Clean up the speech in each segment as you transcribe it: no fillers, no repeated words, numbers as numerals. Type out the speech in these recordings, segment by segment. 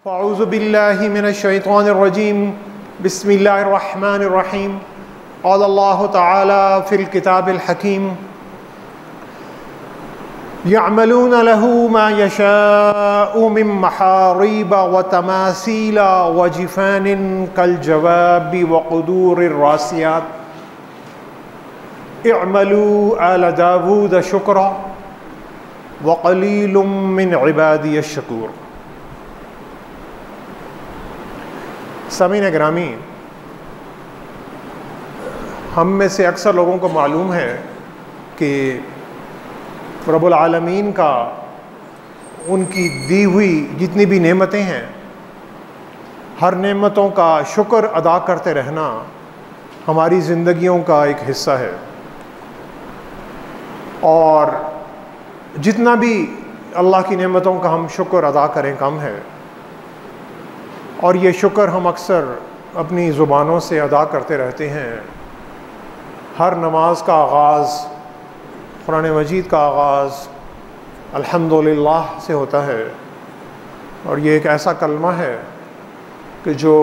اعوذ باللہ من الشیطان الرجیم بسم اللہ الرحمن الرحیم قال اللہ تعالی فی الکتاب الحکیم یعملون له ما یشاء من محاریب وتماثیل وجفان کالجواب وقدور الراسیات اعملوا آل داود شکرا وقلیل من عبادی الشکور۔ سامعین گرامی، ہم میں سے اکثر لوگوں کو معلوم ہے کہ رب العالمین کا ان کی دی ہوئی جتنی بھی نعمتیں ہیں، ہر نعمتوں کا شکر ادا کرتے رہنا ہماری زندگیوں کا ایک حصہ ہے، اور جتنا بھی اللہ کی نعمتوں کا ہم شکر ادا کریں کم ہے، اور یہ شکر ہم اکثر اپنی زبانوں سے ادا کرتے رہتے ہیں۔ ہر نماز کا آغاز، قرآن مجید کا آغاز الحمدللہ سے ہوتا ہے، اور یہ ایک ایسا کلمہ ہے کہ جو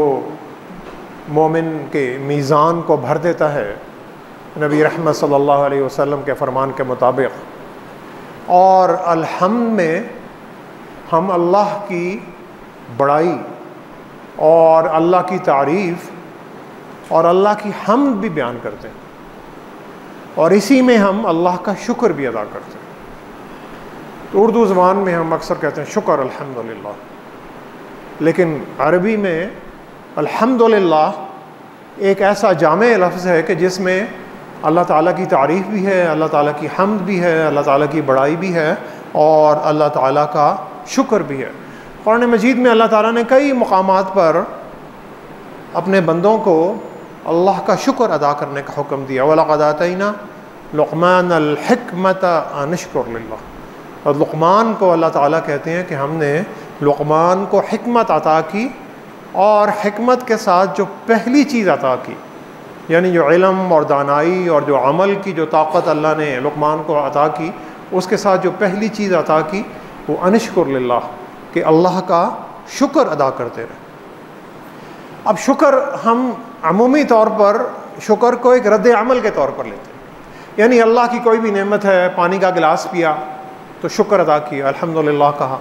مومن کے میزان کو بھر دیتا ہے نبی رحمت صلی اللہ علیہ وسلم کے فرمان کے مطابق۔ اور الحمد میں ہم اللہ کی بڑائی اور اللہ کی تعریف اور اللہ کی حمد بھی بیان کرتے ہیں، اور اسی میں ہم اللہ کا شکر بھی ادا کرتے ہیں۔ تو اردو زبان میں ہم اکثر کہتے ہیں شکر الحمدللہ، لیکن عربی میں الحمدللہ ایک ایسا جامع لفظ ہے کہ جس میں اللہ تعالیٰ کی تعریف بھی ہے، اللہ تعالیٰ کی حمد بھی ہے، اللہ تعالیٰ کی بڑائی بھی ہے، اور اللہ تعالیٰ کا شکر بھی ہے۔ قرآن مجید میں اللہ تعالیٰ نے کئی مقامات پر اپنے بندوں کو اللہ کا شکر ادا کرنے کا حکم دیا۔ وَلَقَدْ آتَيْنَا لُقْمَانَ الْحِكْمَةَ أَنِ اشْكُرْ لِلَّهِ، اور لقمان کو اللہ تعالیٰ کہتے ہیں کہ ہم نے لقمان کو حکمت عطا کی، اور حکمت کے ساتھ جو پہلی چیز عطا کی، یعنی جو علم اور دانائی اور جو عمل کی جو طاقت اللہ نے لقمان کو عطا کی، اس کے ساتھ جو پہلی چیز عطا کی وہ أَنِ اشْكُرْ لِلَّهِ، کہ اللہ کا شکر ادا کرتے رہے۔ اب شکر ہم عمومی طور پر شکر کو ایک رد عمل کے طور پر لیتے ہیں، یعنی اللہ کی کوئی بھی نعمت ہے، پانی کا گلاس پیا تو شکر ادا کیا، الحمدللہ کہا،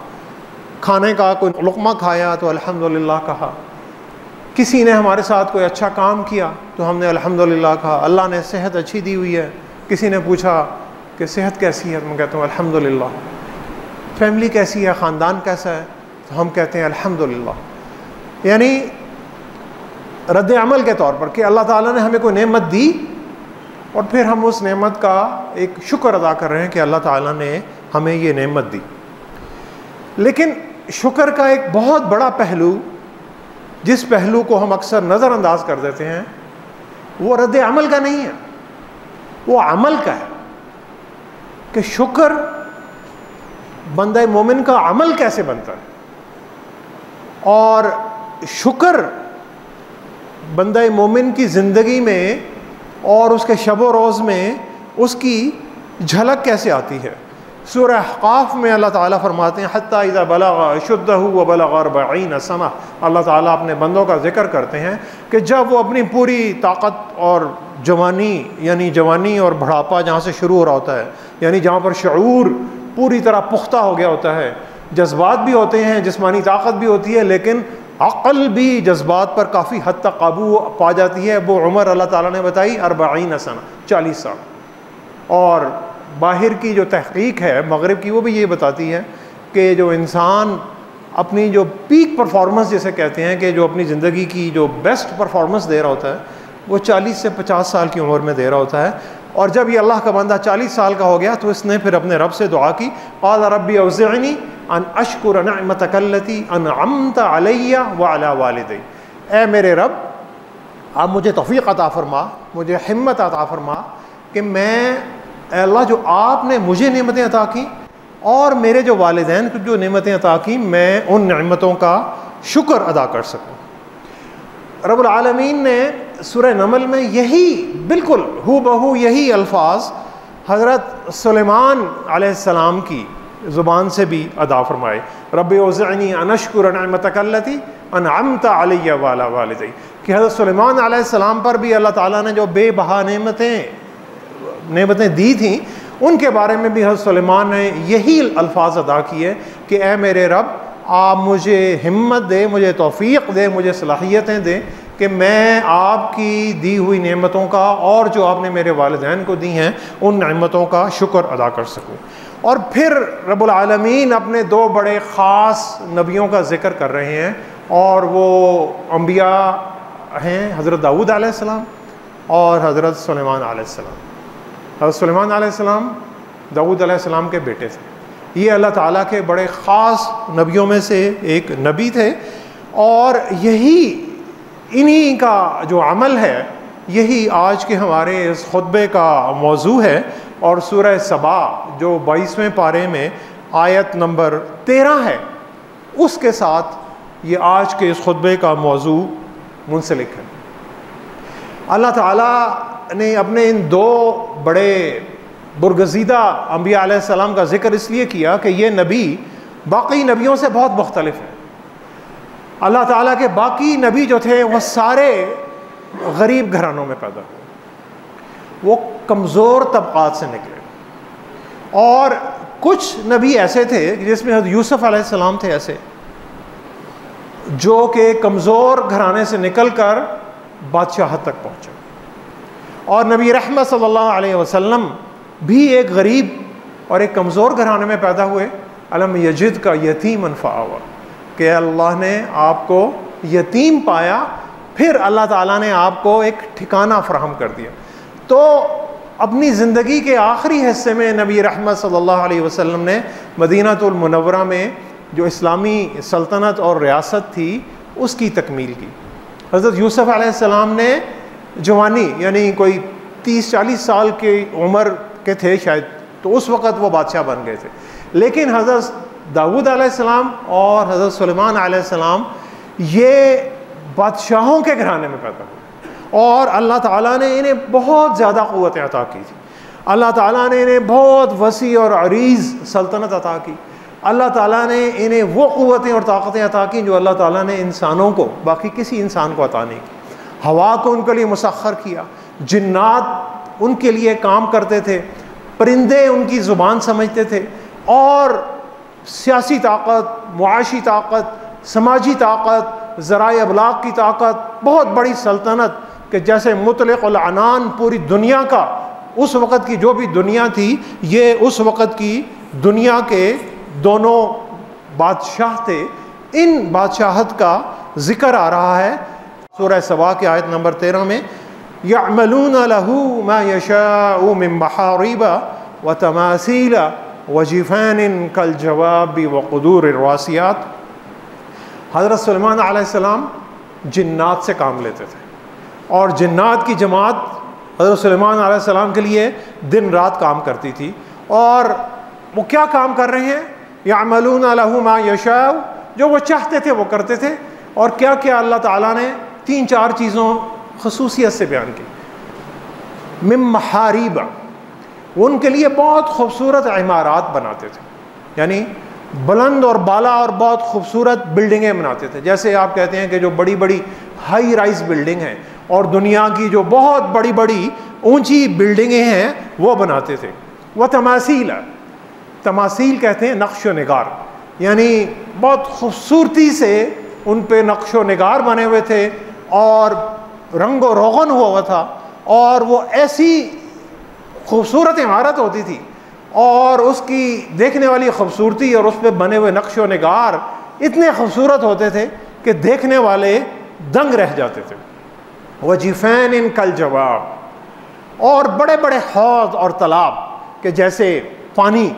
کھانے کا کوئی لقمہ کھایا تو الحمدللہ کہا، کسی نے ہمارے ساتھ کوئی اچھا کام کیا تو ہم نے الحمدللہ کہا، اللہ نے صحت اچھی دی ہوئی ہے، کسی نے پوچھا کہ صحت کیسی ہے، میں کہتا ہوں الحمدللہ، فیملی کیسی ہے، خاندان کیسا ہے، تو ہم کہتے ہیں الحمدللہ۔ یعنی رد عمل کے طور پر کہ اللہ تعالیٰ نے ہمیں کوئی نعمت دی، اور پھر ہم اس نعمت کا ایک شکر ادا کر رہے ہیں کہ اللہ تعالیٰ نے ہمیں یہ نعمت دی۔ لیکن شکر کا ایک بہت بڑا پہلو، جس پہلو کو ہم اکثر نظر انداز کر دیتے ہیں، وہ رد عمل کا نہیں ہے، وہ عمل کا ہے کہ شکر بندہ مومن کا عمل کیسے بنتا ہے، اور شکر بندہ مومن کی زندگی میں اور اس کے شب و روز میں اس کی جھلک کیسے آتی ہے۔ سورہ احقاف میں اللہ تعالیٰ فرماتے ہیں حتی اذا بلغ اشدہ وبلغ 40 سنہ، اللہ تعالیٰ اپنے بندوں کا ذکر کرتے ہیں کہ جب وہ اپنی پوری طاقت اور جوانی، یعنی جوانی اور بڑھاپا جہاں سے شروع ہو رہا ہوتا ہے، یعنی جہاں پر شعور پوری طرح پختہ ہو گیا ہوتا ہے، جذبات بھی ہوتے ہیں، جسمانی طاقت بھی ہوتی ہے، لیکن عقل بھی جذبات پر کافی حد تک قابو پا جاتی ہے، وہ عمر اللہ تعالیٰ نے بتائی 40 سنہ، 40 سال۔ اور باہر کی جو تحقیق ہے مغرب کی، وہ بھی یہ بتاتی ہے کہ جو انسان اپنی جو پیک پرفارمنس جسے کہتے ہیں، کہ جو اپنی زندگی کی جو بیسٹ پرفارمنس دے رہا ہوتا ہے، وہ 40 سے 50 سال کی عمر میں دے رہا ہوتا ہے۔ اور جب یہ اللہ کا بندہ 40 سال کا ہو گیا تو اس نے پھر اپنے رب سے دعا کی، قال ربی اوزعنی ان اشکر نعمتک التی انعمت علی وعلی والدی، اے میرے رب آپ مجھے توفیق عطا فرما، مجھے ہمت عطا فرما کہ میں، اے اللہ جو آپ نے مجھے نعمتیں عطا کی اور میرے جو والدین کو جو نعمتیں عطا کی، میں ان نعمتوں کا شکر ادا کر سکوں۔ رب العالمین نے سورہ نمل میں یہی بالکل ہو بہو یہی الفاظ حضرت سلیمان علیہ السلام کی زبان سے بھی ادا فرمائے۔ رب اوزعنی ان اشکر نعمتک التی انعمت علی وعلی والدی، کہ حضرت سلیمان علیہ السلام پر بھی اللہ تعالیٰ نے جو بے بہا نعمتیں دی تھیں، ان کے بارے میں بھی حضرت سلیمان نے یہی الفاظ ادا کیے کہ اے میرے رب آپ مجھے ہمت دے، مجھے توفیق دے، مجھے صلاحیتیں دے کہ میں آپ کی دی ہوئی نعمتوں کا اور جو آپ نے میرے والدین کو دی ہیں ان نعمتوں کا شکر ادا کر سکوں۔ اور پھر رب العالمین اپنے دو بڑے خاص نبیوں کا ذکر کر رہے ہیں، اور وہ انبیاء ہیں حضرت داؤد علیہ السلام اور حضرت سلیمان علیہ السلام۔ حضرت سلیمان علیہ السلام داؤد علیہ السلام کے بیٹے تھے، یہ اللہ تعالیٰ کے بڑے خاص نبیوں میں سے ایک نبی تھے، اور انہی کا جو عمل ہے یہی آج کے ہمارے اس خطبے کا موضوع ہے۔ اور سورہ سبا جو 22ویں پارے میں آیت نمبر 13 ہے، اس کے ساتھ یہ آج کے اس خطبے کا موضوع منسلک ہے۔ اللہ تعالیٰ نے اپنے ان دو بڑے برگزیدہ انبیاء علیہ السلام کا ذکر اس لیے کیا کہ یہ نبی باقی نبیوں سے بہت مختلف ہے۔ اللہ تعالیٰ کے باقی نبی جو تھے وہ سارے غریب گھرانوں میں پیدا ہوئے، وہ کمزور طبقات سے نکلے، اور کچھ نبی ایسے تھے جس میں حضرت یوسف علیہ السلام تھے ایسے، جو کہ کمزور گھرانے سے نکل کر بادشاہت تک پہنچے، اور نبی رحمت صلی اللہ علیہ وسلم بھی ایک غریب اور ایک کمزور گھرانے میں پیدا ہوئے۔ الم یجد کا یتیما فآویٰ، کہ اللہ نے آپ کو یتیم پایا، پھر اللہ تعالیٰ نے آپ کو ایک ٹھکانہ فراہم کر دیا۔ تو اپنی زندگی کے آخری حصے میں نبی رحمت صلی اللہ علیہ وسلم نے مدینہ المنورہ میں جو اسلامی سلطنت اور ریاست تھی اس کی تکمیل کی۔ حضرت یوسف علیہ السلام نے جوانی، یعنی کوئی 30-40 سال کی عمر کے تھے شاید، تو اس وقت وہ بادشاہ بن گئے تھے، لیکن حضرت داؤد علیہ السلام اور حضرت سلیمان علیہ السلام یہ بادشاہوں کے گھرانے میں پیدا ہوئے، اور اللہ تعالیٰ نے انہیں بہت زیادہ قوت عطا کی تھی۔ اللہ تعالیٰ نے انہیں بہت وسیع اور عریض سلطنت عطا کی۔ اللہ تعالیٰ نے انہیں وہ قوتیں اور طاقتیں عطا کی جو اللہ تعالیٰ نے انسانوں کو، باقی کسی انسان کو عطا نہیں کی۔ ہوا کو ان کے لیے مسخر کیا، جنات ان کے لیے کام کرتے تھے، پرندے ان کی زبان سمجھتے تھے، اور سیاسی طاقت، معاشی طاقت، سماجی طاقت، ذرائع ابلاغ کی طاقت، بہت بڑی سلطنت کہ جیسے مطلق العنان پوری دنیا کا، اس وقت کی جو بھی دنیا تھی یہ اس وقت کی دنیا کے دونوں بادشاہ تھے۔ ان بادشاہت کا ذکر آ رہا ہے سورہ سبا کی آیت نمبر 13 میں، یعملون لہ ما یشاء من محارب وتماثیل وجفان کالجواب وقدور الراسیات۔ حضرت سلیمان علیہ السلام جنات سے کام لیتے تھے، اور جنات کی جماعت حضرت سلیمان علیہ السلام کے لیے دن رات کام کرتی تھی۔ اور وہ کیا کام کر رہے ہیں؟ یعملون لہ ما یشاء، جو وہ چاہتے تھے وہ کرتے تھے۔ اور کیا کیا اللہ تعالیٰ نے 3-4 چیزوں خصوصیت سے بیان کی۔ من محاریب، وہ ان کے لیے بہت خوبصورت عمارات بناتے تھے، یعنی بلند اور بالا اور بہت خوبصورت بلڈنگیں بناتے تھے، جیسے آپ کہتے ہیں کہ جو بڑی بڑی ہائی رائز بلڈنگ ہیں اور دنیا کی جو بہت بڑی بڑی اونچی بلڈنگیں ہیں وہ بناتے تھے۔ وہ تماثیل کہتے ہیں نقش و نگار، یعنی بہت خوبصورتی سے ان پہ نقش و نگار بنے ہوئے تھے اور رنگ و روغن ہوا تھا، اور وہ ایسی خوبصورت عمارت ہوتی تھی اور اس کی دیکھنے والی خوبصورتی اور اس پہ بنے ہوئے نقش و نگار اتنے خوبصورت ہوتے تھے کہ دیکھنے والے دنگ رہ جاتے تھے۔ وجفان کالجواب، اور بڑے بڑے حوض اور تالاب کہ جیسے پانی،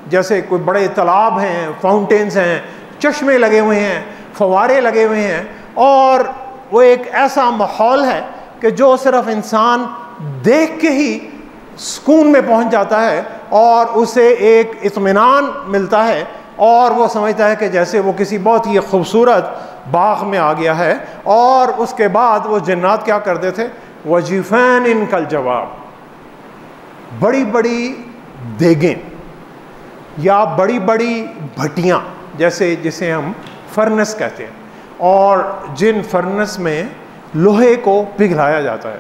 جیسے کوئی بڑے تالاب ہیں، فاؤنٹینز ہیں، چشمے لگے ہوئے ہیں، فوارے لگے ہوئے ہیں، اور وہ ایک ایسا ماحول ہے کہ جو صرف انسان دیکھ کے ہی سکون میں پہنچ جاتا ہے اور اسے ایک اطمینان ملتا ہے، اور وہ سمجھتا ہے کہ جیسے وہ کسی بہت ہی خوبصورت باغ میں آ گیا ہے۔ اور اس کے بعد وہ جنات کیا کرتے تھے؟ وجفان کالجواب، بڑی بڑی دیگیں یا بڑی بڑی بھٹیاں جیسے جسے ہم فرنس کہتے ہیں، اور جن فرنس میں لوہے کو پگھلایا جاتا ہے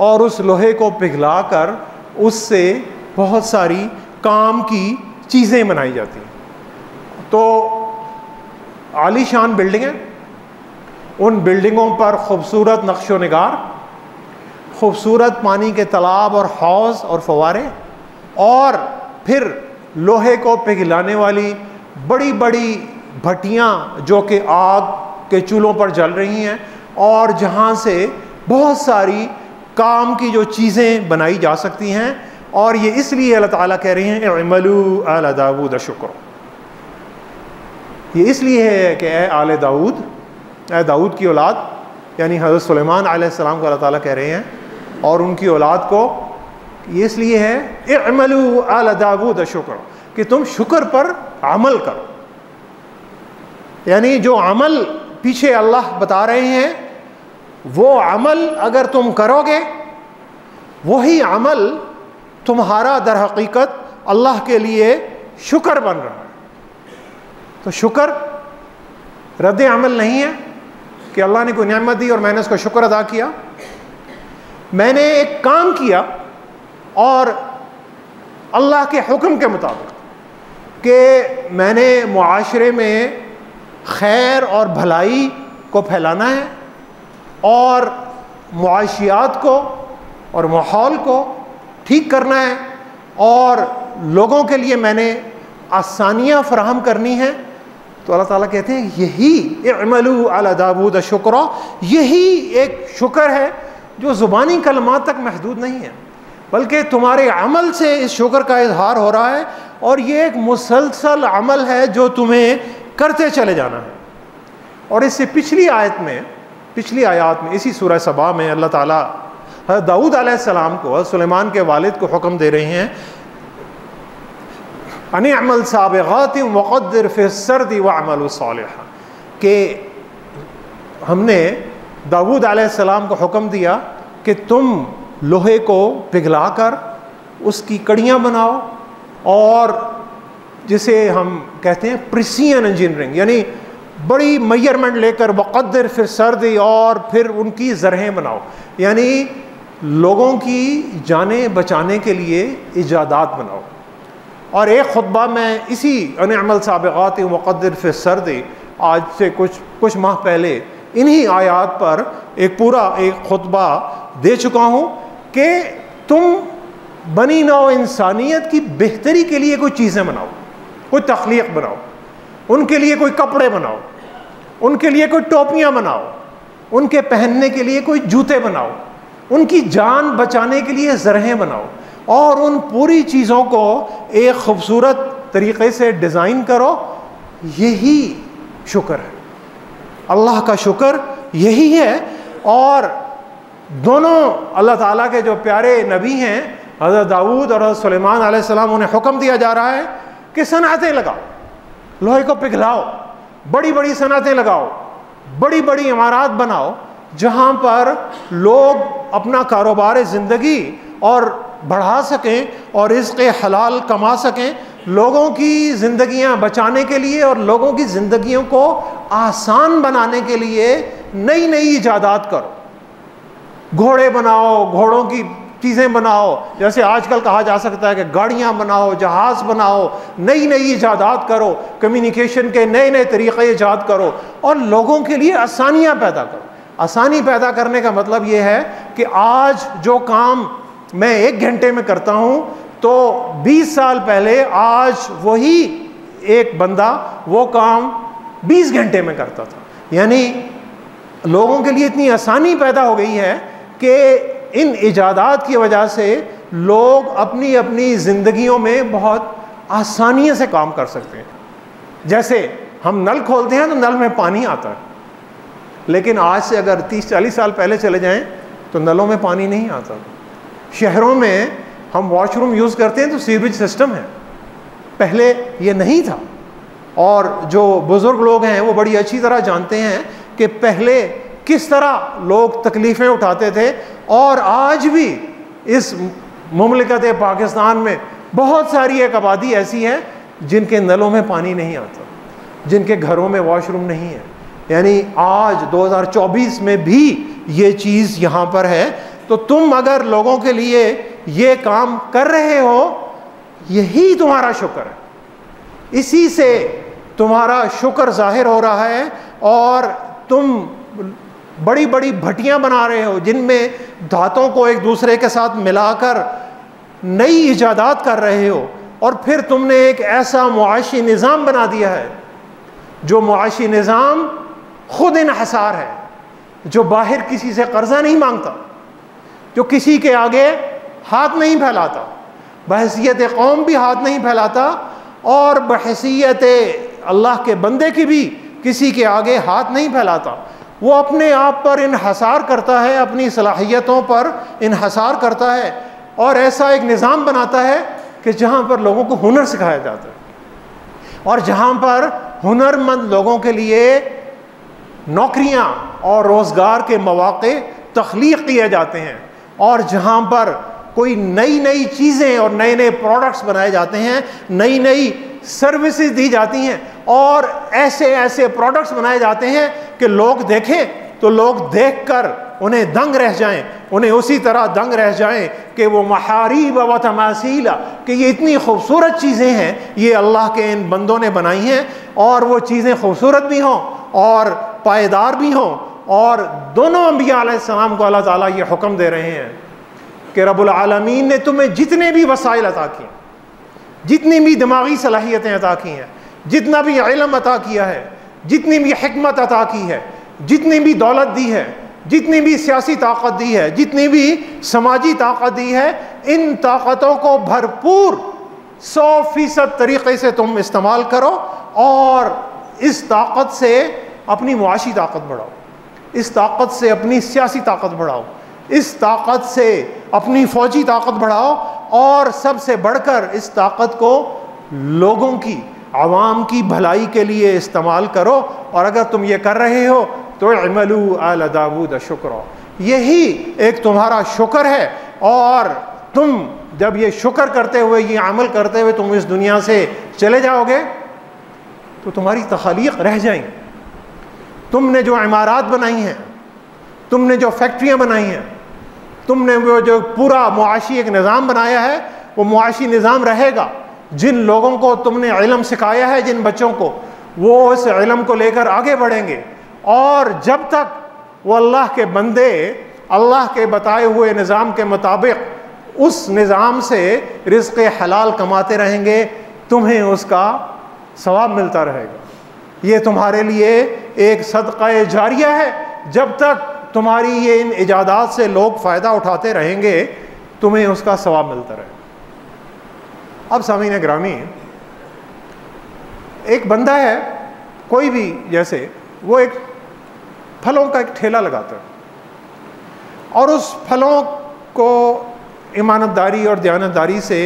اور اس لوہے کو پگھلا کر اس سے بہت ساری کام کی چیزیں بنائی جاتی ہیں. تو عالی شان بلڈنگیں، ان بلڈنگوں پر خوبصورت نقش و نگار، خوبصورت پانی کے تالاب اور حوض اور فوارے، اور پھر لوہے کو پگھلانے والی بڑی بڑی بھٹیاں جو کہ آگ کے چولہوں پر جل رہی ہیں، اور جہاں سے بہت ساری کام کی جو چیزیں بنائی جا سکتی ہیں. اور یہ اس لیے اللہ تعالیٰ کہہ رہے ہیں اعملوا آل داود شکر. یہ اس لیے ہے کہ اے آل داود، اے داود کی اولاد، یعنی حضرت سلیمان علیہ السلام کو اللہ تعالیٰ کہہ رہے ہیں اور ان کی اولاد کو. یہ اس لیے ہے اعملوا آل داود شکر کہ تم شکر پر عمل کرو. یعنی جو عمل پیچھے اللہ بتا رہے ہیں وہ عمل اگر تم کرو گے، وہی عمل تمہارا در حقیقت اللہ کے لیے شکر بن رہا ہے. تو شکر رد عمل نہیں ہے کہ اللہ نے کوئی نعمت دی اور میں نے اس کا شکر ادا کیا. میں نے ایک کام کیا اور اللہ کے حکم کے مطابق کہ میں نے معاشرے میں خیر اور بھلائی کو پھیلانا ہے اور معاشیات کو اور ماحول کو ٹھیک کرنا ہے اور لوگوں کے لیے میں نے آسانیاں فراہم کرنی ہیں. تو اللہ تعالیٰ کہتے ہیں یہی اعملوا علی داود شکرا، یہی ایک شکر ہے جو زبانی کلمات تک محدود نہیں ہے، بلکہ تمہارے عمل سے اس شکر کا اظہار ہو رہا ہے، اور یہ ایک مسلسل عمل ہے جو تمہیں کرتے چلے جانا ہے. اور اس سے پچھلی آیات میں اسی سورہ سبا میں اللہ تعالیٰ حضرت داؤد علیہ السلام کو، حضرت سلیمان کے والد کو حکم دے رہے ہیں ان اعمل سابغات وقدر فی السرد واعمل صالحا، کہ ہم نے داؤد علیہ السلام کو حکم دیا کہ تم لوہے کو پگھلا کر اس کی کڑیاں بناؤ، اور جسے ہم کہتے ہیں پریسین انجینئرنگ، یعنی بڑی میئرمنٹ لے کر وقدر فی السرد، اور پھر ان کی زرہیں بناؤ، یعنی لوگوں کی جانیں بچانے کے لیے ایجادات بناؤ. اور ایک خطبہ میں اسی ان اعمل سابغات وقدر فی السرد آج سے کچھ ماہ پہلے انہی آیات پر ایک خطبہ دے چکا ہوں کہ تم بنی نوع انسانیت کی بہتری کے لیے کوئی چیزیں بناؤ، کوئی تخلیق بناؤ، ان کے لیے کوئی کپڑے بناؤ، ان کے لیے کوئی ٹوپیاں بناؤ، ان کے پہننے کے لیے کوئی جوتے بناؤ، ان کی جان بچانے کے لیے زرہیں بناؤ، اور ان پوری چیزوں کو ایک خوبصورت طریقے سے ڈیزائن کرو. یہی شکر ہے، اللہ کا شکر یہی ہے. اور دونوں اللہ تعالیٰ کے جو پیارے نبی ہیں حضرت داؤد اور حضرت سلیمان علیہ السلام، انہیں حکم دیا جا رہا ہے کہ صنعتیں لگاؤ، لوہے کو پگھلاؤ، بڑی بڑی صنعتیں لگاؤ، بڑی بڑی عمارات بناؤ جہاں پر لوگ اپنا کاروبار زندگی اور بڑھا سکیں اور رزق حلال کما سکیں. لوگوں کی زندگیاں بچانے کے لیے اور لوگوں کی زندگیوں کو آسان بنانے کے لیے نئی نئی ایجادات کرو. گھوڑے بناؤ، گھوڑوں کی چیزیں بناؤ، جیسے آج کل کہا جا سکتا ہے کہ گاڑیاں بناؤ، جہاز بناؤ، نئی نئی ایجادات کرو، کمیونیکیشن کے نئے نئے طریقے ایجاد کرو اور لوگوں کے لیے آسانیاں پیدا کرو. آسانی پیدا کرنے کا مطلب یہ ہے کہ آج جو کام میں 1 گھنٹے میں کرتا ہوں تو 20 سال پہلے آج وہی ایک بندہ وہ کام 20 گھنٹے میں کرتا تھا. یعنی لوگوں کے لیے اتنی آسانی پیدا ہو گئی ہے کہ ان ایجادات کی وجہ سے لوگ اپنی اپنی زندگیوں میں بہت آسانی سے کام کر سکتے ہیں. جیسے ہم نل کھولتے ہیں تو نل میں پانی آتا ہے، لیکن آج سے اگر 30-40 سال پہلے چلے جائیں تو نلوں میں پانی نہیں آتا. شہروں میں ہم واش روم یوز کرتے ہیں تو سیوریج سسٹم ہے، پہلے یہ نہیں تھا. اور جو بزرگ لوگ ہیں وہ بڑی اچھی طرح جانتے ہیں کہ پہلے کس طرح لوگ تکلیفیں اٹھاتے تھے. اور آج بھی اس مملکت پاکستان میں بہت ساری ایک آبادی ایسی ہے جن کے نلوں میں پانی نہیں آتا. جن کے گھروں میں واش روم نہیں ہے. یعنی آج 2024 میں بھی یہ چیز یہاں پر ہے. تو تم اگر لوگوں کے لیے یہ کام کر رہے ہو, یہی تمہارا شکر ہے, اسی سے تمہارا شکر ظاہر ہو رہا ہے. اور تم بڑی بڑی بھٹیاں بنا رہے ہو جن میں دھاتوں کو ایک دوسرے کے ساتھ ملا کر نئی ایجادات کر رہے ہو, اور پھر تم نے ایک ایسا معاشی نظام بنا دیا ہے جو معاشی نظام خود انحصار ہے, جو باہر کسی سے قرضہ نہیں مانگتا, جو کسی کے آگے ہاتھ نہیں پھیلاتا, بحیثیت قوم بھی ہاتھ نہیں پھیلاتا, اور بحیثیت اللہ کے بندے کی بھی کسی کے آگے ہاتھ نہیں پھیلاتا. وہ اپنے آپ پر انحصار کرتا ہے, اپنی صلاحیتوں پر انحصار کرتا ہے, اور ایسا ایک نظام بناتا ہے کہ جہاں پر لوگوں کو ہنر سکھایا جاتا ہے, اور جہاں پر ہنرمند لوگوں کے لیے نوکریاں اور روزگار کے مواقع تخلیق کیے جاتے ہیں, اور جہاں پر کوئی نئی نئی چیزیں اور نئے نئے پروڈکٹس بنائے جاتے ہیں, نئی نئی سروسز دی جاتی ہیں, اور ایسے ایسے پروڈکٹس بنائے جاتے ہیں کہ لوگ دیکھیں تو لوگ دیکھ کر انہیں دنگ رہ جائیں, انہیں اسی طرح دنگ رہ جائیں کہ وہ محاریب و تماثیل, کہ یہ اتنی خوبصورت چیزیں ہیں یہ اللہ کے ان بندوں نے بنائی ہیں, اور وہ چیزیں خوبصورت بھی ہوں اور پائیدار بھی ہوں. اور دونوں انبیاء علیہ السلام کو اللہ تعالیٰ یہ حکم دے رہے ہیں کہ رب العالمین نے تمہیں جتنے بھی وسائل عطا کیے, جتنی بھی دماغی صلاحیتیں عطا کی ہیں, جتنا بھی علم عطا کیا ہے, جتنی بھی حکمت عطا کی ہے, جتنی بھی دولت دی ہے, جتنی بھی سیاسی طاقت دی ہے, جتنی بھی سماجی طاقت دی ہے, ان طاقتوں کو بھرپور 100% طریقے سے تم استعمال کرو, اور اس طاقت سے اپنی معاشی طاقت بڑھاؤ, اس طاقت سے اپنی سیاسی طاقت بڑھاؤ, اس طاقت سے اپنی فوجی طاقت بڑھاؤ, اور سب سے بڑھ کر اس طاقت کو لوگوں کی, عوام کی بھلائی کے لیے استعمال کرو. اور اگر تم یہ کر رہے ہو تو اعملوا آل داود شکرا, یہی ایک تمہارا شکر ہے. اور تم جب یہ شکر کرتے ہوئے, یہ عمل کرتے ہوئے تم اس دنیا سے چلے جاؤ گے تو تمہاری تخلیق رہ جائیں. تم نے جو عمارات بنائی ہیں, تم نے جو فیکٹریاں بنائی ہیں, تم نے وہ جو پورا معاشی ایک نظام بنایا ہے, وہ معاشی نظام رہے گا. جن لوگوں کو تم نے علم سکھایا ہے, جن بچوں کو, وہ اس علم کو لے کر آگے بڑھیں گے, اور جب تک وہ اللہ کے بندے اللہ کے بتائے ہوئے نظام کے مطابق اس نظام سے رزق حلال کماتے رہیں گے, تمہیں اس کا ثواب ملتا رہے گا. یہ تمہارے لیے ایک صدقہ جاریہ ہے. جب تک تمہاری یہ ان ایجادات سے لوگ فائدہ اٹھاتے رہیں گے, تمہیں اس کا ثواب ملتا رہے گا. اب سامعین گرامی, ایک بندہ ہے کوئی بھی, جیسے وہ ایک پھلوں کا ایک ٹھیلا لگاتا ہے, اور اس پھلوں کو ایمانتداری اور دیانتداری سے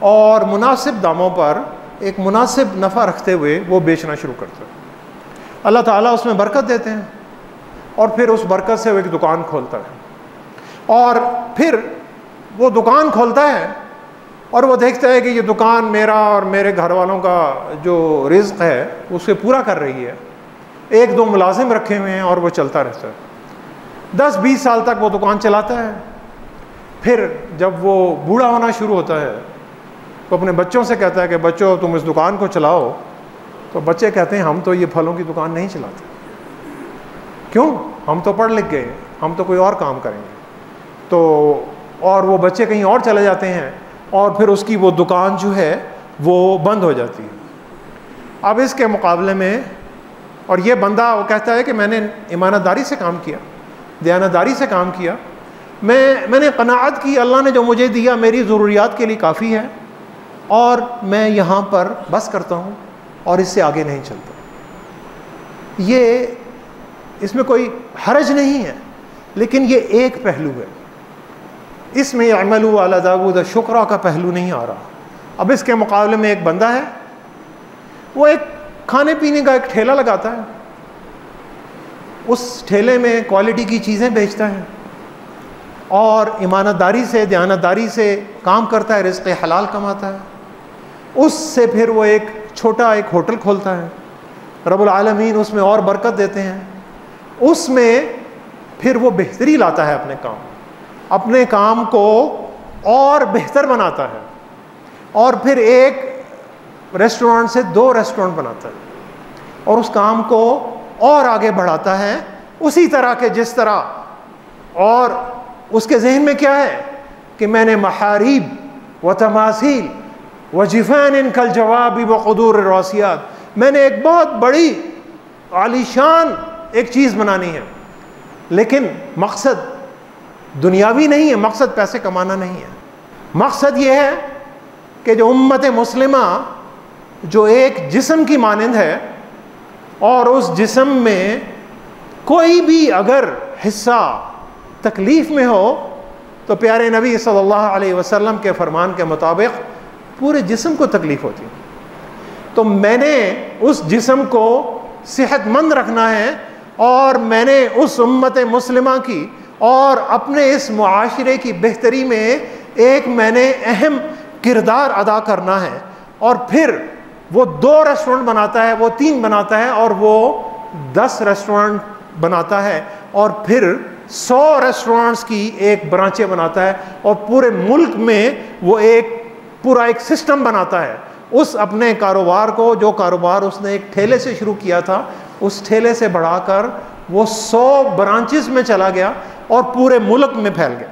اور مناسب داموں پر ایک مناسب نفع رکھتے ہوئے وہ بیچنا شروع کرتا ہے. اللہ تعالیٰ اس میں برکت دیتے ہیں, اور پھر اس برکت سے وہ ایک دکان کھولتا ہے, اور پھر وہ دکان کھولتا ہے اور وہ دیکھتا ہے کہ یہ دکان میرا اور میرے گھر والوں کا جو رزق ہے اسے پورا کر رہی ہے. 1-2 ملازم رکھے ہوئے ہیں اور وہ چلتا رہتا ہے. 10-20 سال تک وہ دکان چلاتا ہے. پھر جب وہ بوڑھا ہونا شروع ہوتا ہے تو اپنے بچوں سے کہتا ہے کہ بچوں تم اس دکان کو چلاؤ. تو بچے کہتے ہیں ہم تو یہ پھلوں کی دکان نہیں چلاتے. کیوں؟ ہم تو پڑھ لکھ گئے, ہم تو کوئی اور کام کریں گے. تو اور وہ بچے کہیں اور چلے جاتے ہیں, اور پھر اس کی وہ دکان جو ہے وہ بند ہو جاتی ہے. اب اس کے مقابلے میں, اور یہ بندہ وہ کہتا ہے کہ میں نے ایمانتداری سے کام کیا, دیانتداری سے کام کیا, میں نے قناعت کی, اللہ نے جو مجھے دیا میری ضروریات کے لیے کافی ہے, اور میں یہاں پر بس کرتا ہوں اور اس سے آگے نہیں چلتا. یہ اس میں کوئی حرج نہیں ہے, لیکن یہ ایک پہلو ہے. اس میں اعملوا علی داود شکرا کا پہلو نہیں آ رہا. اب اس کے مقابلے میں ایک بندہ ہے, وہ ایک کھانے پینے کا ایک ٹھیلا لگاتا ہے, اس ٹھیلے میں کوالٹی کی چیزیں بیچتا ہے, اور ایمانتداری سے دیانتداری سے کام کرتا ہے, رزق حلال کماتا ہے. اس سے پھر وہ ایک چھوٹا ایک ہوٹل کھولتا ہے, رب العالمین اس میں اور برکت دیتے ہیں، اس میں پھر وہ بہتری لاتا ہے اپنے کام کو اور بہتر بناتا ہے، اور پھر ایک ریسٹورنٹ سے 2 ریسٹورنٹ بناتا ہے اور اس کام کو اور آگے بڑھاتا ہے اسی طرح کے جس طرح، اور اس کے ذہن میں کیا ہے کہ میں نے محاریب و تماثیل و جفان کالجواب و قدور الراسیات، میں نے ایک بہت بڑی عالیشان ایک چیز بنانی ہے، لیکن مقصد دنیاوی نہیں ہے، مقصد پیسے کمانا نہیں ہے، مقصد یہ ہے کہ جو امت مسلمہ جو ایک جسم کی مانند ہے، اور اس جسم میں کوئی بھی اگر حصہ تکلیف میں ہو تو پیارے نبی صلی اللہ علیہ وسلم کے فرمان کے مطابق پورے جسم کو تکلیف ہوتی ہے، تو میں نے اس جسم کو صحت مند رکھنا ہے، اور میں نے اس امت مسلمہ کی اور اپنے اس معاشرے کی بہتری میں ایک میں نے اہم کردار ادا کرنا ہے، اور پھر وہ 2 ریسٹورنٹ بناتا ہے، وہ 3 بناتا ہے، اور وہ 10 ریسٹورنٹ بناتا ہے، اور پھر 100 ریسٹورنٹس کی ایک برانچیں بناتا ہے، اور پورے ملک میں وہ پورا ایک سسٹم بناتا ہے اس اپنے کاروبار کو، جو کاروبار اس نے ایک ٹھیلے سے شروع کیا تھا، اس ٹھیلے سے بڑھا کر وہ 100 برانچز میں چلا گیا اور پورے ملک میں پھیل گیا،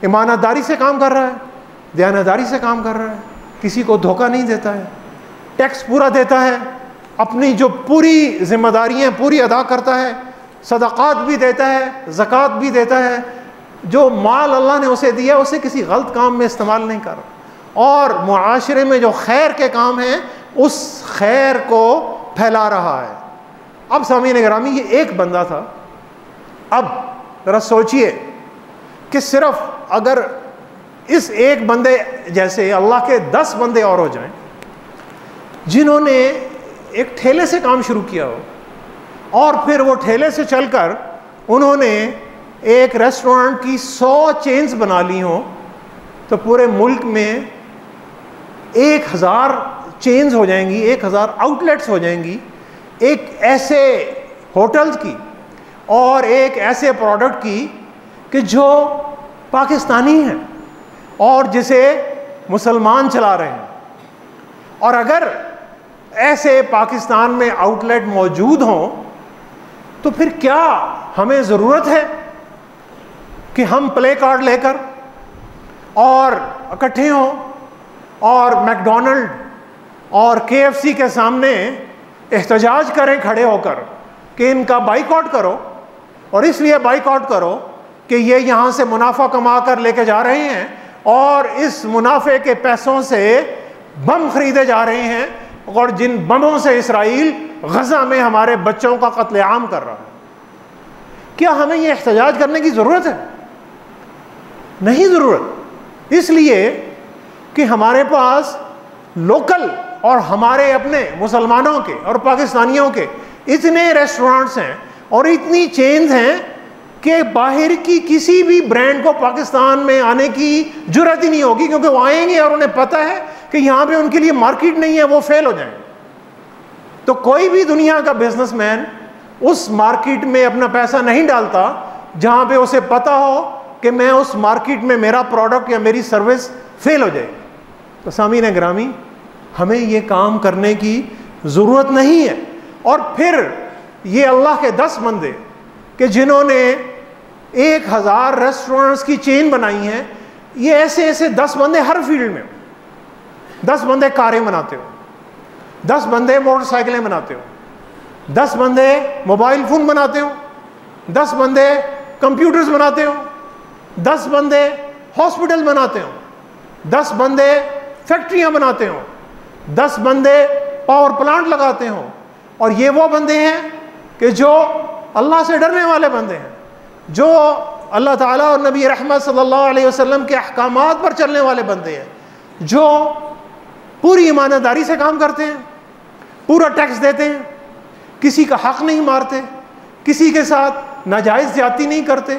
ایمانداری سے کام کر رہا ہے، دیانتداری سے کام کر رہا ہے، کسی کو دھوکہ نہیں دیتا ہے، ٹیکس پورا دیتا ہے، اپنی جو پوری ذمہ داریاں پوری ادا کرتا ہے، صدقات بھی دیتا ہے، زکوٰۃ بھی دیتا ہے، جو مال اللہ نے اسے دیا اسے کسی غلط کام میں استعمال نہیں کر رہا، اور معاشرے میں جو خیر کے کام ہیں اس خیر کو پھیلا رہا ہے۔ اب سامعین گرامی یہ ایک بندہ تھا، اب ذرا سوچئے کہ صرف اگر اس ایک بندے جیسے اللہ کے 10 بندے اور ہو جائیں جنہوں نے ایک ٹھیلے سے کام شروع کیا ہو، اور پھر وہ ٹھیلے سے چل کر انہوں نے ایک ریسٹورنٹ کی 100 چینز بنا لی ہوں، تو پورے ملک میں 1000 چینز ہو جائیں گی، 1000 آؤٹ لیٹس ہو جائیں گی، ایک ایسے ہوٹلز کی اور ایک ایسے پروڈکٹ کی کہ جو پاکستانی ہیں اور جسے مسلمان چلا رہے ہیں، اور اگر ایسے پاکستان میں آؤٹ لیٹ موجود ہوں تو پھر کیا ہمیں ضرورت ہے کہ ہم پلے کارڈ لے کر اور اکٹھے ہوں اور میک ڈونلڈ اور KFC کے سامنے احتجاج کریں کھڑے ہو کر کہ ان کا بائیکاٹ کرو، اور اس لیے بائیکاٹ کرو کہ یہ یہاں سے منافع کما کر لے کے جا رہے ہیں اور اس منافع کے پیسوں سے بم خریدے جا رہے ہیں، اور جن بموں سے اسرائیل غزہ میں ہمارے بچوں کا قتل عام کر رہا ہے؟ کیا ہمیں یہ احتجاج کرنے کی ضرورت ہے؟ نہیں ضرورت، اس لیے کہ ہمارے پاس لوکل اور ہمارے اپنے مسلمانوں کے اور پاکستانیوں کے اتنے ریسٹورنٹس ہیں اور اتنی چینز ہیں کہ باہر کی کسی بھی برانڈ کو پاکستان میں آنے کی جرات ہی نہیں ہوگی، کیونکہ وہ آئیں گے اور انہیں پتہ ہے کہ یہاں پہ ان کے لیے مارکیٹ نہیں ہے، وہ فیل ہو جائیں گے۔ تو کوئی بھی دنیا کا بزنس مین اس مارکیٹ میں اپنا پیسہ نہیں ڈالتا جہاں پہ اسے پتہ ہو کہ میں اس مارکیٹ میں میرا پروڈکٹ یا میری سروس فیل ہو جائے گی۔ تو سامعین گرامی، ہمیں یہ کام کرنے کی ضرورت نہیں ہے۔ اور پھر یہ اللہ کے 10 بندے کہ جنہوں نے 1000 ریسٹورنٹس کی چین بنائی ہیں، یہ ایسے ایسے 10 بندے ہر فیلڈ میں، 10 بندے کاریں بناتے ہو، 10 بندے موٹر سائیکلیں بناتے ہو، 10 بندے موبائل فون بناتے ہو، 10 بندے کمپیوٹرز بناتے ہو، 10 بندے ہاسپٹل بناتے ہو، 10 بندے فیکٹریاں بناتے ہو، 10 بندے پاور پلانٹ لگاتے ہوں، اور یہ وہ بندے ہیں کہ جو اللہ سے ڈرنے والے بندے ہیں، جو اللہ تعالیٰ اور نبی رحمت صلی اللہ علیہ وسلم کے احکامات پر چلنے والے بندے ہیں، جو پوری ایمانداری سے کام کرتے ہیں، پورا ٹیکس دیتے ہیں، کسی کا حق نہیں مارتے، کسی کے ساتھ ناجائز زیادتی نہیں کرتے،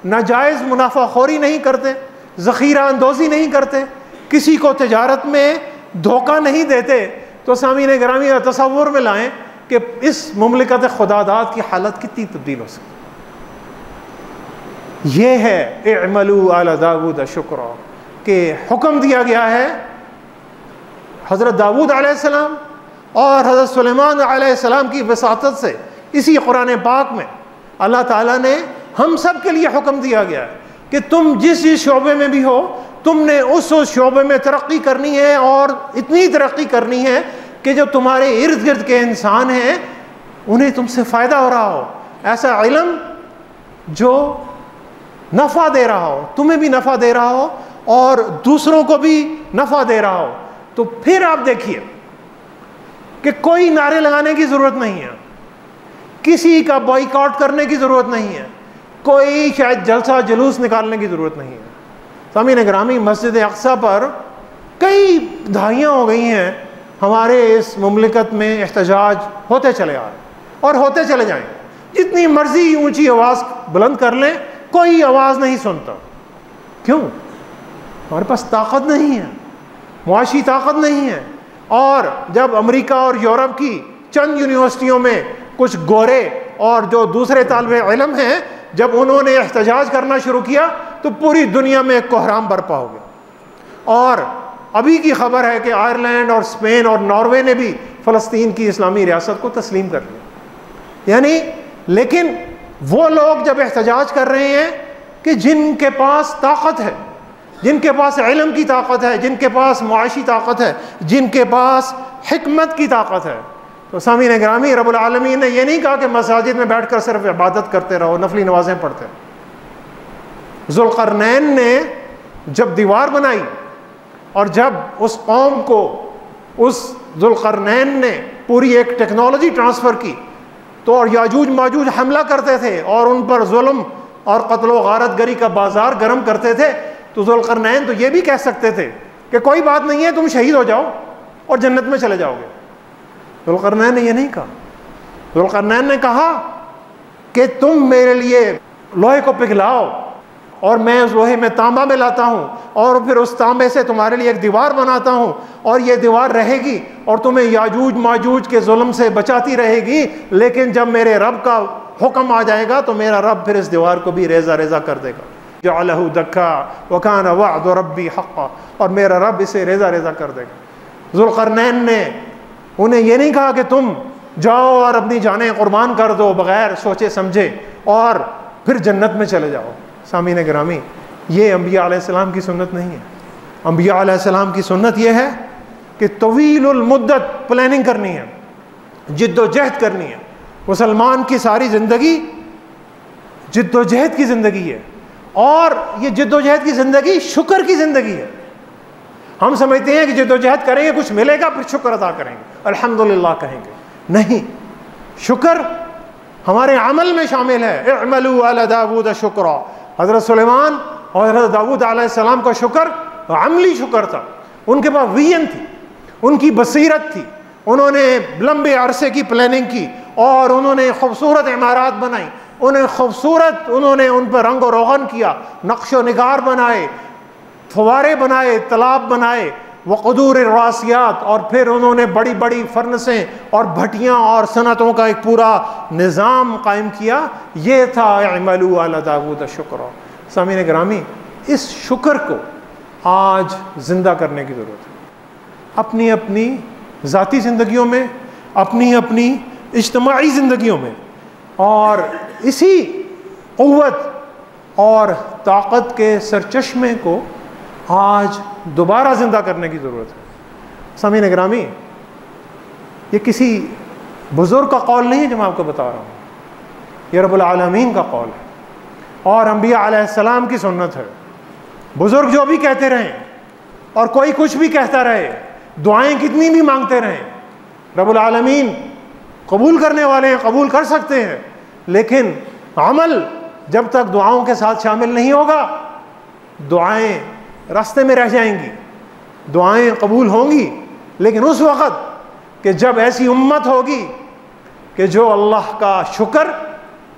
ناجائز منافع خوری نہیں کرتے، ذخیرہ اندوزی نہیں کرتے، کسی کو تجارت میں دھوکہ نہیں دیتے۔ تو سامعین گرامی تصور میں لائیں کہ اس مملکت خداداد کی حالت کتنی تبدیل ہو سکتی. یہ ہے اعملوا آل داود شکرا، کہ حکم دیا گیا ہے حضرت داود علیہ السلام اور حضرت سلیمان علیہ السلام کی وساطت سے. اسی قرآن پاک میں اللہ تعالیٰ نے ہم سب کے لیے حکم دیا گیا ہے کہ تم جس شعبے میں بھی ہو تم نے اس شعبے میں ترقی کرنی ہے، اور اتنی ترقی کرنی ہے کہ جو تمہارے ارد گرد کے انسان ہیں انہیں تم سے فائدہ ہو رہا ہو. ایسا علم جو نفع دے رہا ہو، تمہیں بھی نفع دے رہا ہو اور دوسروں کو بھی نفع دے رہا ہو. تو پھر آپ دیکھیے کہ کوئی نعرے لگانے کی ضرورت نہیں ہے، کسی کا بائیکاٹ کرنے کی ضرورت نہیں ہے، کوئی شاید جلسہ جلوس نکالنے کی ضرورت نہیں ہے. سامعین گرامی، مسجد اقصیٰ پر کئی دہائیاں ہو گئی ہیں ہمارے اس مملکت میں احتجاج ہوتے چلے آ رہے اور ہوتے چلے جائیں. جتنی مرضی اونچی آواز بلند کر لیں کوئی آواز نہیں سنتا. کیوں؟ ہمارے پاس طاقت نہیں ہے، معاشی طاقت نہیں ہے. اور جب امریکہ اور یورپ کی چند یونیورسٹیوں میں کچھ گورے اور جو دوسرے طالب علم ہیں جب انہوں نے احتجاج کرنا شروع کیا تو پوری دنیا میں ایک کوہرام برپا ہو گیا. اور ابھی کی خبر ہے کہ آئرلینڈ اور اسپین اور ناروے نے بھی فلسطین کی اسلامی ریاست کو تسلیم کر لیا. یعنی لیکن وہ لوگ جب احتجاج کر رہے ہیں کہ جن کے پاس طاقت ہے، جن کے پاس علم کی طاقت ہے، جن کے پاس معاشی طاقت ہے، جن کے پاس حکمت کی طاقت ہے. تو سامعین گرامی، رب العالمین نے یہ نہیں کہا کہ مساجد میں بیٹھ کر صرف عبادت کرتے رہو، نفلی نمازیں پڑھتے رہو. ذوالقرنین نے جب دیوار بنائی اور جب اس قوم کو اس ذوالقرنین نے پوری ایک ٹیکنالوجی ٹرانسفر کی تو اور یاجوج ماجوج حملہ کرتے تھے اور ان پر ظلم اور قتل و غارت گری کا بازار گرم کرتے تھے، تو ذوالقرنین تو یہ بھی کہہ سکتے تھے کہ کوئی بات نہیں ہے، تم شہید ہو جاؤ اور جنت میں چلے جاؤ گے. ذوالقرنین نے یہ نہیں کہا. ذوالقرنین نے کہا کہ تم میرے لیے لوہے کو پگھلاؤ اور میں اس لوہے میں تانبا ملاتا ہوں اور پھر اس تانبے سے تمہارے لیے ایک دیوار بناتا ہوں اور یہ دیوار رہے گی اور تمہیں یاجوج ماجوج کے ظلم سے بچاتی رہے گی. لیکن جب میرے رب کا حکم آ جائے گا تو میرا رب پھر اس دیوار کو بھی ریزہ ریزہ کر دے گا. جعلہ دکا وکان وعد ربی حقا، اور میرا رب اسے ریزہ ریزہ کر دے گا. ذوالقرنین نے انہیں یہ نہیں کہا کہ تم جاؤ اور اپنی جانیں قربان کر دو بغیر سوچے سمجھے اور پھر جنت میں چلے جاؤ. سامعین گرامی، یہ انبیاء علیہ السلام کی سنت نہیں ہے. انبیاء علیہ السلام کی سنت یہ ہے کہ طویل المدت پلاننگ کرنی ہے، جد و جہد کرنی ہے. مسلمان کی ساری زندگی جد و جہد کی زندگی ہے، اور یہ جد و جہد کی زندگی شکر کی زندگی ہے. ہم سمجھتے ہیں کہ جد و جہد کریں گے کچھ ملے گا پھر شکر ادا کریں گے، الحمدللہ کہیں گے. نہیں، شکر ہمارے عمل میں شامل ہے. اعملوا آل داود شکرا. حضرت سلیمان اور حضرت داود علیہ السلام کا شکر عملی شکر تھا. ان کے پاس ویژن تھی، ان کی بصیرت تھی، انہوں نے لمبے عرصے کی پلاننگ کی اور انہوں نے خوبصورت عمارات بنائی، انہوں نے ان پر رنگ و روغن کیا، نقش و نگار بنائے، فوارے بنائے، تالاب بنائے، وقدور الراسیات، اور پھر انہوں نے بڑی بڑی فرنسیں اور بھٹیاں اور صنعتوں کا ایک پورا نظام قائم کیا. یہ تھا اعملوا آل داود شکرا. سامعین گرامی، اس شکر کو آج زندہ کرنے کی ضرورت ہے. اپنی اپنی ذاتی زندگیوں میں، اپنی اپنی اجتماعی زندگیوں میں، اور اسی قوت اور طاقت کے سرچشمے کو آج دوبارہ زندہ کرنے کی ضرورت ہے. سامعین گرامی، یہ کسی بزرگ کا قول نہیں ہے جو میں آپ کو بتا رہا ہوں، یہ رب العالمین کا قول ہے اور انبیاء علیہ السلام کی سنت ہے. بزرگ جو بھی کہتے رہیں اور کوئی کچھ بھی کہتا رہے، دعائیں کتنی بھی مانگتے رہیں، رب العالمین قبول کرنے والے ہیں، قبول کر سکتے ہیں، لیکن عمل جب تک دعاؤں کے ساتھ شامل نہیں ہوگا دعائیں راستے میں رہ جائیں گی. دعائیں قبول ہوں گی لیکن اس وقت کہ جب ایسی امت ہوگی کہ جو اللہ کا شکر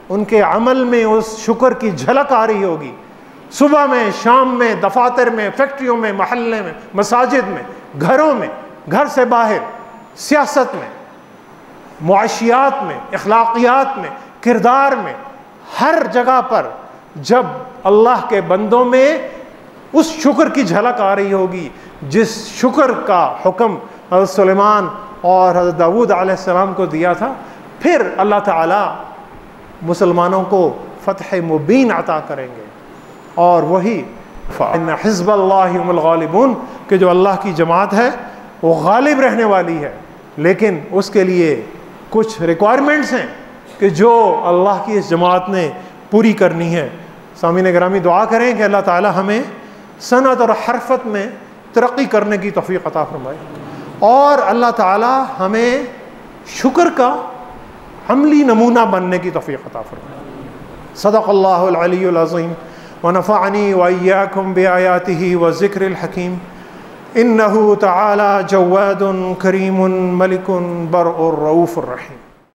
ان کے عمل میں اس شکر کی جھلک آ رہی ہوگی. صبح میں، شام میں، دفاتر میں، فیکٹریوں میں، محلے میں، مساجد میں، گھروں میں، گھر سے باہر، سیاست میں، معاشیات میں، اخلاقیات میں، کردار میں، ہر جگہ پر جب اللہ کے بندوں میں اس شکر کی جھلک آ رہی ہوگی جس شکر کا حکم حضرت سلیمان اور حضرت داؤد علیہ السلام کو دیا تھا، پھر اللہ تعالیٰ مسلمانوں کو فتح مبین عطا کریں گے۔ اور وہی فَإِنَّ حِزْبَ اللَّهِ هُمُ الْغَالِبُونَ کہ جو اللہ کی جماعت ہے وہ غالب رہنے والی ہے، لیکن اس کے لیے کچھ ریکوائرمنٹس ہیں کہ جو اللہ کی اس جماعت نے پوری کرنی ہے۔ سامعین گرامی، دعا کریں کہ اللہ تعالی ہمیں صنعت اور حرفت میں ترقی کرنے کی توفیق عطا فرمائے، اور اللہ تعالی ہمیں شکر کا عملی نمونہ بننے کی توفیق عطا فرمائے۔ صدق اللہ العلی العظیم ونفعنی وإیاکم بآیاتہ والذکر الحکیم، انہ تعالی جواد کریم ملک برء رؤوف الرحیم۔